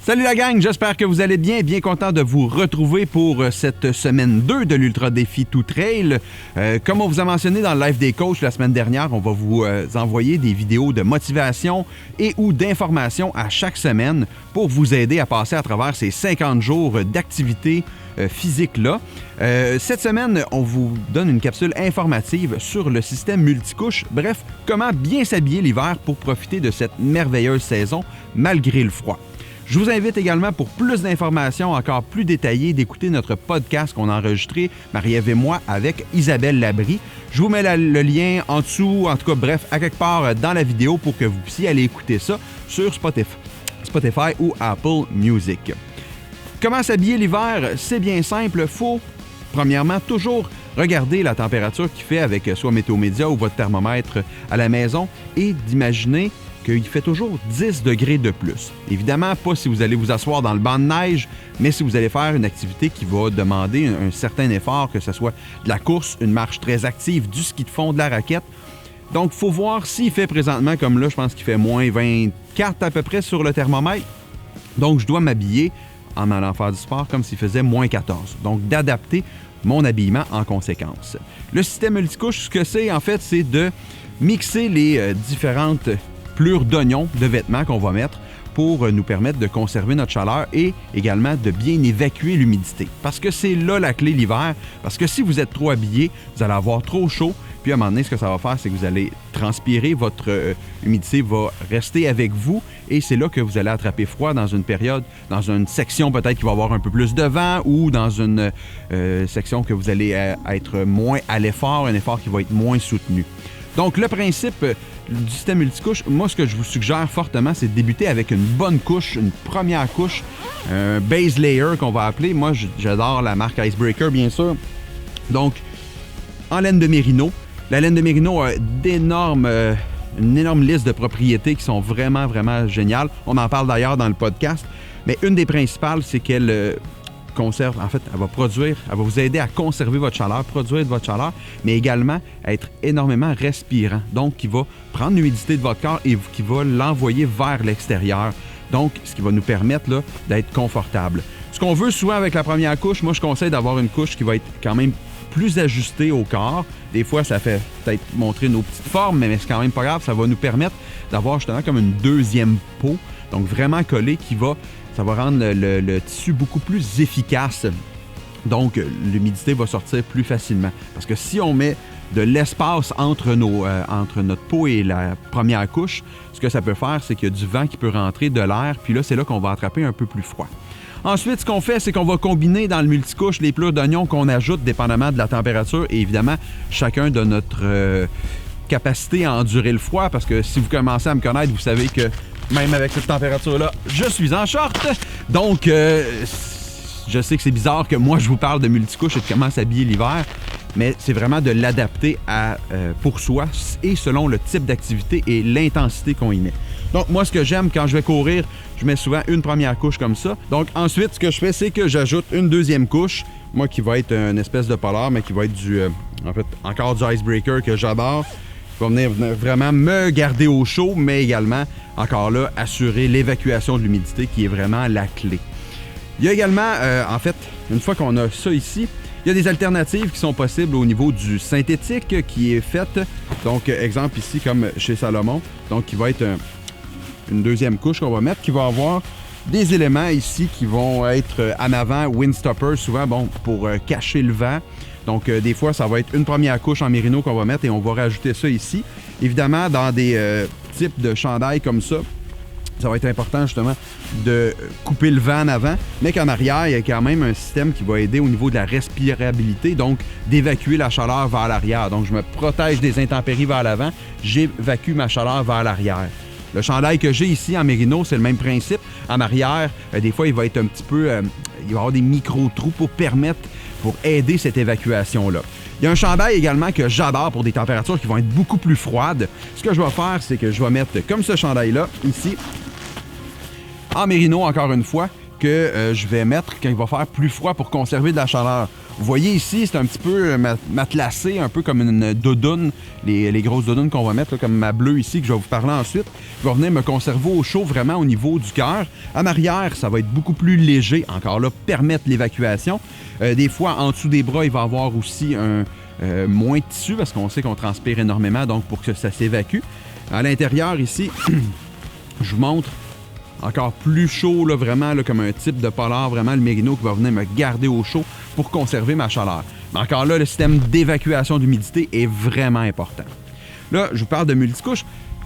Salut la gang, j'espère que vous allez bien. Bien content de vous retrouver pour cette semaine 2 de l'Ultra Défi Tout Trail. Comme on vous a mentionné dans le Live des coachs la semaine dernière, on va vous envoyer des vidéos de motivation et ou d'information à chaque semaine pour vous aider à passer à travers ces 50 jours d'activité physique-là. Cette semaine, on vous donne une capsule informative sur le système multicouche. Bref, comment bien s'habiller l'hiver pour profiter de cette merveilleuse saison malgré le froid. Je vous invite également, pour plus d'informations encore plus détaillées, d'écouter notre podcast qu'on a enregistré, Marie-Ève et moi, avec Isabelle Labrie. Je vous mets le lien en dessous, en tout cas, bref, à quelque part dans la vidéo pour que vous puissiez aller écouter ça sur Spotify ou Apple Music. Comment s'habiller l'hiver? C'est bien simple. Faut, premièrement, toujours regarder la température qu'il fait avec soit Météo Média ou votre thermomètre à la maison et d'imaginer qu'il fait toujours 10 degrés de plus. Évidemment, pas si vous allez vous asseoir dans le banc de neige, mais si vous allez faire une activité qui va demander un certain effort, que ce soit de la course, une marche très active, du ski de fond, de la raquette. Donc, il faut voir s'il fait présentement, comme là, je pense qu'il fait moins 24 à peu près sur le thermomètre. Donc, je dois m'habiller en allant faire du sport comme s'il faisait moins 14. Donc, d'adapter mon habillement en conséquence. Le système multicouche, ce que c'est, en fait, c'est de mixer les différentes plures d'oignons de vêtements qu'on va mettre pour nous permettre de conserver notre chaleur et également de bien évacuer l'humidité. Parce que c'est là la clé l'hiver. Parce que si vous êtes trop habillé, vous allez avoir trop chaud. Puis à un moment donné, ce que ça va faire, c'est que vous allez transpirer, votre humidité va rester avec vous et c'est là que vous allez attraper froid dans une période, dans une section peut-être qui va avoir un peu plus de vent ou dans une section que vous allez être moins à l'effort, un effort qui va être moins soutenu. Donc, le principe du système multicouche, moi, ce que je vous suggère fortement, c'est de débuter avec une bonne couche, une première couche, un base layer qu'on va appeler. Moi, j'adore la marque Icebreaker, bien sûr. Donc, en laine de mérino. La laine de mérino a une énorme liste de propriétés qui sont vraiment, vraiment géniales. On en parle d'ailleurs dans le podcast. Mais une des principales, c'est qu'elle conserve, en fait, elle va vous aider à conserver votre chaleur, produire de votre chaleur, mais également être énormément respirant. Donc, qui va prendre l'humidité de votre corps et qui va l'envoyer vers l'extérieur. Donc, ce qui va nous permettre là, d'être confortable. Ce qu'on veut souvent avec la première couche, moi, je conseille d'avoir une couche qui va être quand même plus ajustée au corps. Des fois, ça fait peut-être montrer nos petites formes, mais c'est quand même pas grave. Ça va nous permettre d'avoir justement comme une deuxième peau, donc vraiment collée, ça va rendre le tissu beaucoup plus efficace. Donc, l'humidité va sortir plus facilement. Parce que si on met de l'espace entre notre peau et la première couche, ce que ça peut faire, c'est qu'il y a du vent qui peut rentrer, de l'air, puis là, c'est là qu'on va attraper un peu plus froid. Ensuite, ce qu'on fait, c'est qu'on va combiner dans le multicouche les plures d'oignons qu'on ajoute dépendamment de la température et évidemment, chacun de notre capacité à endurer le froid, parce que si vous commencez à me connaître, vous savez que même avec cette température-là, je suis en short. Donc, je sais que c'est bizarre que moi, je vous parle de multicouche et de comment s'habiller l'hiver, mais c'est vraiment de l'adapter pour soi et selon le type d'activité et l'intensité qu'on y met. Donc, moi, ce que j'aime quand je vais courir, je mets souvent une première couche comme ça. Donc, ensuite, ce que je fais, c'est que j'ajoute une deuxième couche, moi, qui va être une espèce de polar, mais qui va être encore du Icebreaker que j'adore. Qui va venir vraiment me garder au chaud, mais également, encore là, assurer l'évacuation de l'humidité qui est vraiment la clé. Il y a également, une fois qu'on a ça ici, il y a des alternatives qui sont possibles au niveau du synthétique qui est fait. Donc, exemple ici, comme chez Salomon, donc qui va être une deuxième couche qu'on va mettre, qui va avoir des éléments ici qui vont être en avant, windstopper, souvent pour cacher le vent. Donc, des fois, ça va être une première couche en mérino qu'on va mettre et on va rajouter ça ici. Évidemment, dans des types de chandails comme ça, ça va être important justement de couper le vent en avant, mais qu'en arrière, il y a quand même un système qui va aider au niveau de la respirabilité, donc d'évacuer la chaleur vers l'arrière. Donc, je me protège des intempéries vers l'avant, j'évacue ma chaleur vers l'arrière. Le chandail que j'ai ici en mérino, c'est le même principe. En arrière, des fois, il va être un petit peu... il va y avoir des micro-trous pour aider cette évacuation-là. Il y a un chandail également que j'adore pour des températures qui vont être beaucoup plus froides. Ce que je vais faire, c'est que je vais mettre comme ce chandail-là, ici, en mérino encore une fois, que je vais mettre quand il va faire plus froid pour conserver de la chaleur. Vous voyez ici, c'est un petit peu matelassé, un peu comme une doudoune, les grosses doudounes qu'on va mettre, là, comme ma bleue ici, que je vais vous parler ensuite, qui va venir me conserver au chaud vraiment au niveau du cœur. En arrière, ça va être beaucoup plus léger, encore là, permettre l'évacuation. Des fois, en dessous des bras, il va y avoir aussi moins de tissu, parce qu'on sait qu'on transpire énormément, donc pour que ça s'évacue. À l'intérieur, ici, je vous montre encore plus chaud, là, vraiment là, comme un type de polar, vraiment le Merino qui va venir me garder au chaud pour conserver ma chaleur. Mais encore là, le système d'évacuation d'humidité est vraiment important. Là, je vous parle de multicouches.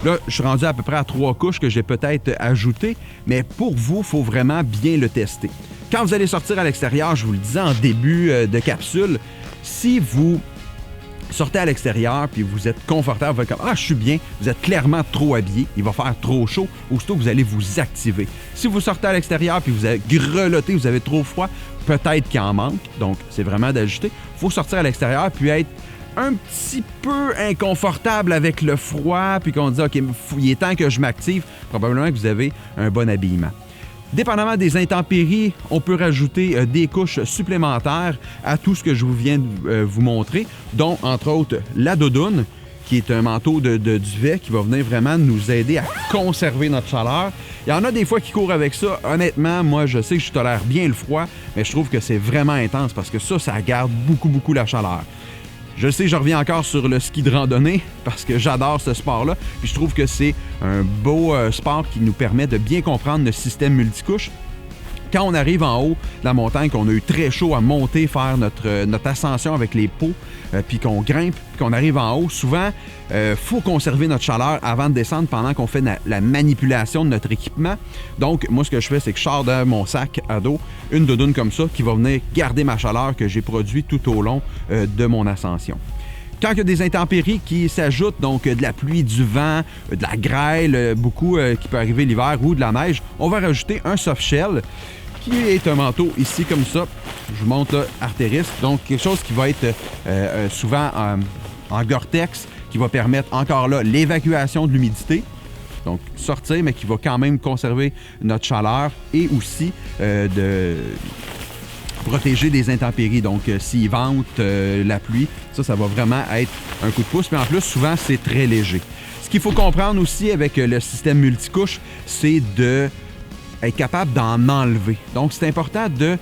Là, je suis rendu à peu près à 3 couches que j'ai peut-être ajoutées, mais pour vous, il faut vraiment bien le tester. Quand vous allez sortir à l'extérieur, je vous le disais en début de capsule, si vous sortez à l'extérieur puis vous êtes confortable, vous êtes comme « Ah, je suis bien », vous êtes clairement trop habillé, il va faire trop chaud, aussitôt vous allez vous activer. Si vous sortez à l'extérieur puis vous avez grelotté, vous avez trop froid, peut-être qu'il en manque, donc c'est vraiment d'ajuster. Il faut sortir à l'extérieur puis être un petit peu inconfortable avec le froid, puis qu'on dit « OK, il est temps que je m'active », probablement que vous avez un bon habillement. Dépendamment des intempéries, on peut rajouter des couches supplémentaires à tout ce que je vous viens de vous montrer, dont, entre autres, la doudoune, qui est un manteau de duvet qui va venir vraiment nous aider à conserver notre chaleur. Il y en a des fois qui courent avec ça. Honnêtement, moi, je sais que je tolère bien le froid, mais je trouve que c'est vraiment intense parce que ça garde beaucoup la chaleur. Je sais, je reviens encore sur le ski de randonnée parce que j'adore ce sport-là. Puis je trouve que c'est un beau sport qui nous permet de bien comprendre le système multicouche. Quand on arrive en haut de la montagne, qu'on a eu très chaud à monter, faire notre ascension avec les pots, puis qu'on grimpe, puis qu'on arrive en haut, souvent, faut conserver notre chaleur avant de descendre pendant qu'on fait la manipulation de notre équipement. Donc, moi, ce que je fais, c'est que je sors de mon sac à dos une doudoune comme ça qui va venir garder ma chaleur que j'ai produite tout au long de mon ascension. Quand il y a des intempéries qui s'ajoutent, donc de la pluie, du vent, de la grêle, beaucoup qui peut arriver l'hiver ou de la neige, on va rajouter un soft shell qui est un manteau ici comme ça. Je vous montre là, Arc'teryx. Donc quelque chose qui va être souvent en Gore-Tex, qui va permettre encore là l'évacuation de l'humidité. Donc sortir, mais qui va quand même conserver notre chaleur et aussi de protéger des intempéries. Donc, s'il vente, la pluie, ça va vraiment être un coup de pouce. Mais en plus, souvent, c'est très léger. Ce qu'il faut comprendre aussi avec le système multicouche, c'est d'être capable d'en enlever. Donc, c'est important de...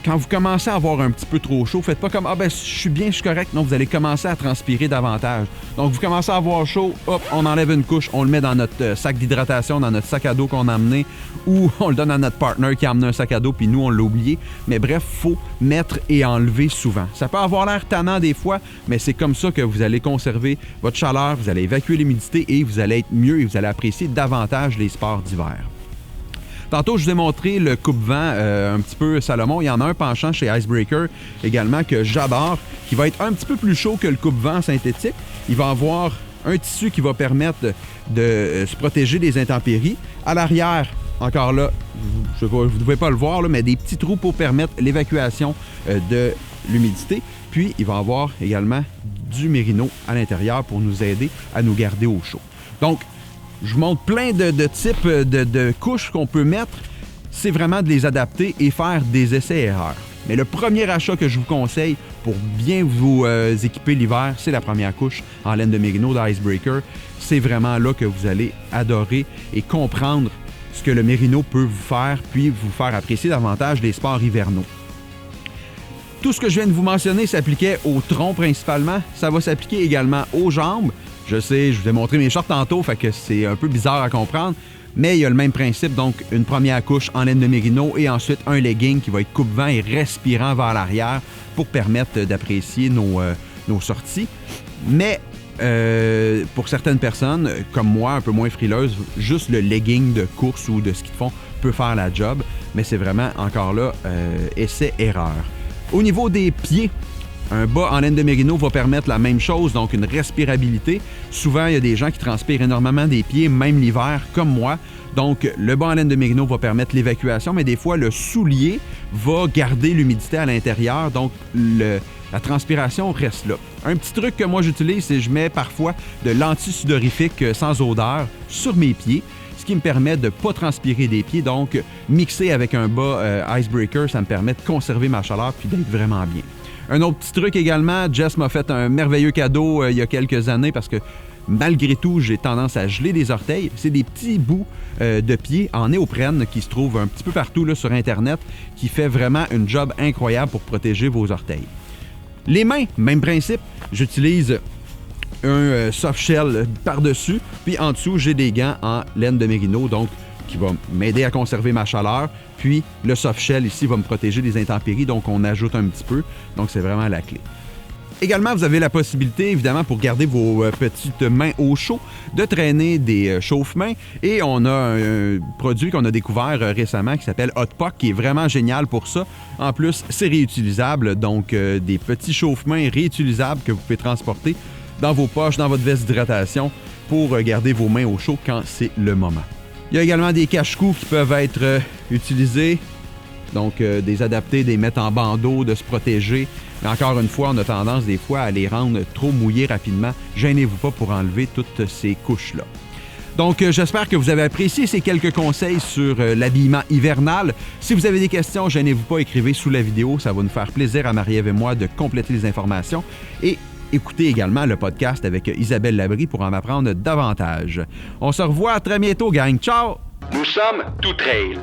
Quand vous commencez à avoir un petit peu trop chaud, faites pas comme « Ah ben, je suis bien, je suis correct ». Non, vous allez commencer à transpirer davantage. Donc, vous commencez à avoir chaud, hop, on enlève une couche, on le met dans notre sac d'hydratation, dans notre sac à dos qu'on a amené, ou on le donne à notre partner qui a amené un sac à dos, puis nous, on l'a oublié. Mais bref, faut mettre et enlever souvent. Ça peut avoir l'air tannant des fois, mais c'est comme ça que vous allez conserver votre chaleur, vous allez évacuer l'humidité et vous allez être mieux et vous allez apprécier davantage les sports d'hiver. Tantôt, je vous ai montré le coupe-vent un petit peu Salomon. Il y en a un penchant chez Icebreaker également que j'adore, qui va être un petit peu plus chaud que le coupe-vent synthétique. Il va avoir un tissu qui va permettre de se protéger des intempéries. À l'arrière, encore là, vous ne pouvez pas le voir, là, mais des petits trous pour permettre l'évacuation de l'humidité. Puis, il va avoir également du Merino à l'intérieur pour nous aider à nous garder au chaud. Donc, je vous montre plein de types de couches qu'on peut mettre. C'est vraiment de les adapter et faire des essais-erreurs. Mais le premier achat que je vous conseille pour bien vous équiper l'hiver, c'est la première couche en laine de Merino d'Icebreaker. C'est vraiment là que vous allez adorer et comprendre ce que le Merino peut vous faire, puis vous faire apprécier davantage les sports hivernaux. Tout ce que je viens de vous mentionner s'appliquait au tronc principalement. Ça va s'appliquer également aux jambes. Je sais, je vous ai montré mes shorts tantôt, fait que c'est un peu bizarre à comprendre, mais il y a le même principe, donc une première couche en laine de Merino et ensuite un legging qui va être coupe-vent et respirant vers l'arrière pour permettre d'apprécier nos sorties. Mais pour certaines personnes, comme moi, un peu moins frileuses, juste le legging de course ou de ski de fond peut faire la job, mais c'est vraiment encore là essai-erreur. Au niveau des pieds, un bas en laine de Merino va permettre la même chose, donc une respirabilité. Souvent, il y a des gens qui transpirent énormément des pieds, même l'hiver, comme moi. Donc, le bas en laine de Merino va permettre l'évacuation, mais des fois, le soulier va garder l'humidité à l'intérieur, donc la transpiration reste là. Un petit truc que moi j'utilise, c'est que je mets parfois de l'anti-sudorifique sans odeur sur mes pieds. ce qui me permet de ne pas transpirer des pieds. Donc, mixé avec un bas icebreaker, ça me permet de conserver ma chaleur puis d'être vraiment bien. Un autre petit truc également, Jess m'a fait un merveilleux cadeau il y a quelques années parce que malgré tout, j'ai tendance à geler les orteils. C'est des petits bouts de pieds en néoprène qui se trouvent un petit peu partout là, sur Internet, qui fait vraiment une job incroyable pour protéger vos orteils. Les mains, même principe. J'utilise un soft shell par-dessus, puis en dessous, j'ai des gants en laine de mérino, donc qui va m'aider à conserver ma chaleur. Puis le soft shell ici va me protéger des intempéries, donc on ajoute un petit peu. Donc c'est vraiment la clé. Également, vous avez la possibilité, évidemment, pour garder vos petites mains au chaud, de traîner des chauffe-mains. Et on a un produit qu'on a découvert récemment qui s'appelle Hot Puck, qui est vraiment génial pour ça. En plus, c'est réutilisable, donc des petits chauffe-mains réutilisables que vous pouvez transporter dans vos poches, dans votre veste d'hydratation, pour garder vos mains au chaud quand c'est le moment. Il y a également des cache-cous qui peuvent être utilisés, donc des adaptés, des mettre en bandeau, de se protéger. Mais encore une fois, on a tendance des fois à les rendre trop mouillés rapidement. Gênez-vous pas pour enlever toutes ces couches-là. Donc, j'espère que vous avez apprécié ces quelques conseils sur l'habillement hivernal. Si vous avez des questions, gênez-vous pas, écrivez sous la vidéo. Ça va nous faire plaisir à Marie-Ève et moi de compléter les informations. Et écoutez également le podcast avec Isabelle Labrie pour en apprendre davantage. On se revoit très bientôt, gang. Ciao! Nous sommes Tout Trail.